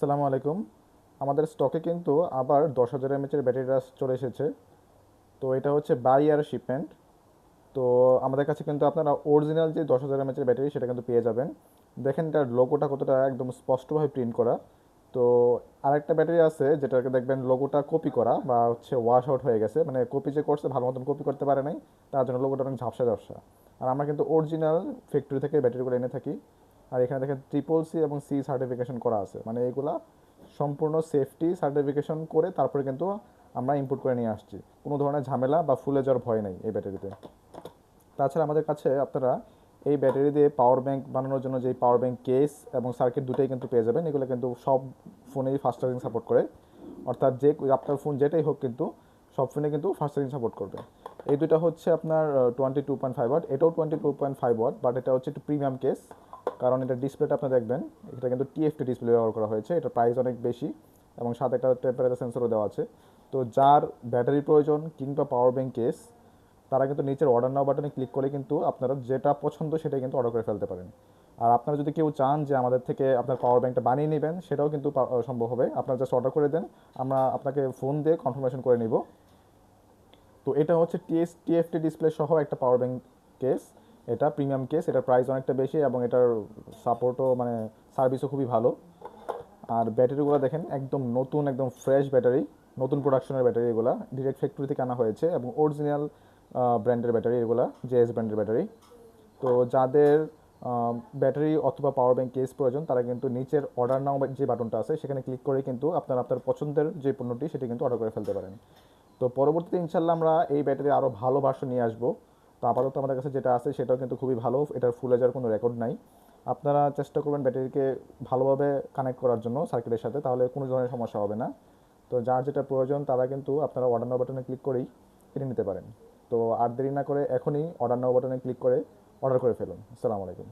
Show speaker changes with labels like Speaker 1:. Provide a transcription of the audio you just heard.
Speaker 1: আসসালামু আলাইকুম। আমাদের স্টকে কিন্তু আবার 10,000 এমএচের ব্যাটারিটা চলে এসেছে। তো এটা হচ্ছে বাই ইয়ার শিপমেন্ট। তো আমাদের কাছে কিন্তু আপনারা অরিজিনাল যে 10,000 এমএচের ব্যাটারি সেটা কিন্তু পেয়ে যাবেন। দেখেন এটার লোগোটা কতটা একদম স্পষ্টভাবে প্রিন্ট করা। তো আরেকটা ব্যাটারি আছে যেটাকে দেখবেন লোগোটা কপি করা বা হচ্ছে ওয়াশ আউট হয়ে গেছে, মানে কপি যে করছে ভালো মতন কপি করতে পারে নাই, তার জন্য লোগোটা অনেক ঝাপসা ঝাপসা। আর আমরা কিন্তু অরিজিনাল ফ্যাক্টরি থেকে ব্যাটারিগুলো এনে থাকি। আর এখানে দেখেন ট্রিপল সি এবং সি সার্টিফিকেশন করা আছে, মানে এগুলা সম্পূর্ণ সেফটি সার্টিফিকেশন করে তারপরে কিন্তু আমরা ইম্পোর্ট করে নিয়ে আসছি। কোনো ধরনের ঝামেলা বা ফুলে যাওয়ার ভয় নেই এই ব্যাটারিতে। তাছাড়া আমাদের কাছে আপনারা এই ব্যাটারি দিয়ে পাওয়ার ব্যাংক বানানোর জন্য যে পাওয়ার ব্যাংক কেস এবং সার্কিট দুটোই কিন্তু পেয়ে যাবেন। এগুলো কিন্তু সব ফোনেই ফাস্ট চার্জিং সাপোর্ট করে, অর্থাৎ যে আপনার ফোন যেটাই হোক কিন্তু সব ফোনে কিন্তু ফাস্ট চার্জিং সাপোর্ট করবে। এই দুটো হচ্ছে আপনার 22.5 ওয়াট, এটাও 22.5 ওয়াট, বাট এটা হচ্ছে একটু প্রিমিয়াম কেস, কারণ এটা ডিসপ্লেটা আপনি দেখবেন এটা কিন্তু টিএফটি ডিসপ্লে ব্যবহার করা হয়েছে, এটার প্রাইস অনেক বেশি এবং সাথে একটা টেম্পারেচার সেন্সরও দেওয়া আছে। তো যার ব্যাটারি প্রয়োজন কিংবা পাওয়ার ব্যাংক কেস, তারা কিন্তু নিচের অর্ডার নাও বাটনে ক্লিক করে কিন্তু আপনারা যেটা পছন্দ সেটাই কিন্তু অর্ডার করে ফেলতে পারেন। আর আপনারা যদি কেউ চান যে আমাদের থেকে আপনার পাওয়ার ব্যাংকটা বানিয়ে নেবেন, সেটাও কিন্তু সম্ভব হবে। আপনারা জাস্ট অর্ডার করে দেন, আমরা আপনাকে ফোন দিয়ে কনফার্মেশন করে নিব। তো এটা হচ্ছে টিএফটি ডিসপ্লে সহ একটা পাওয়ার ব্যাংক কেস। এটা প্রিমিয়াম কেস, এটার প্রাইস অনেকটা বেশি এবং এটার সাপোর্টও মানে সার্ভিসও খুবই ভালো। আর ব্যাটারিগুলো দেখেন একদম নতুন, একদম ফ্রেশ ব্যাটারি, নতুন প্রোডাকশনের ব্যাটারি, এগুলা ডিরেক্ট ফ্যাক্টরি থেকে আনা হয়েছে এবং অরিজিনাল ব্র্যান্ডের ব্যাটারি, এগুলা জেএস ব্র্যান্ডের ব্যাটারি। তো যাদের ব্যাটারি অথবা পাওয়ার ব্যাংক কেস প্রয়োজন, তারা কিন্তু নিচের অর্ডার নাও যে বাটনটা আছে সেখানে ক্লিক করে কিন্তু আপনার আপনার পছন্দের যে পণ্যটি সেটি কিন্তু অর্ডার করে ফেলতে পারেন। তো পরবর্তীতে ইনশাল্লাহ আমরা এই ব্যাটারি আরও ভালো ভার্সন নিয়ে আসবো। তো আপাতত আমাদের কাছে যেটা আছে সেটাও কিন্তু খুবই ভালো, এটার ফুলে যাওয়ার কোনো রেকর্ড নাই। আপনারা চেষ্টা করবেন ব্যাটারিকে ভালোভাবে কানেক্ট করার জন্য সার্কিটের সাথে, তাহলে কোনো ধরনের সমস্যা হবে না। তো যার যেটা প্রয়োজন তারা কিন্তু আপনারা অর্ডার নাও বাটনে ক্লিক করেই কিনে নিতে পারেন। তো আর দেরি না করে এখনই অর্ডার নাও বাটনে ক্লিক করে অর্ডার করে ফেলুন। আসসালামু আলাইকুম।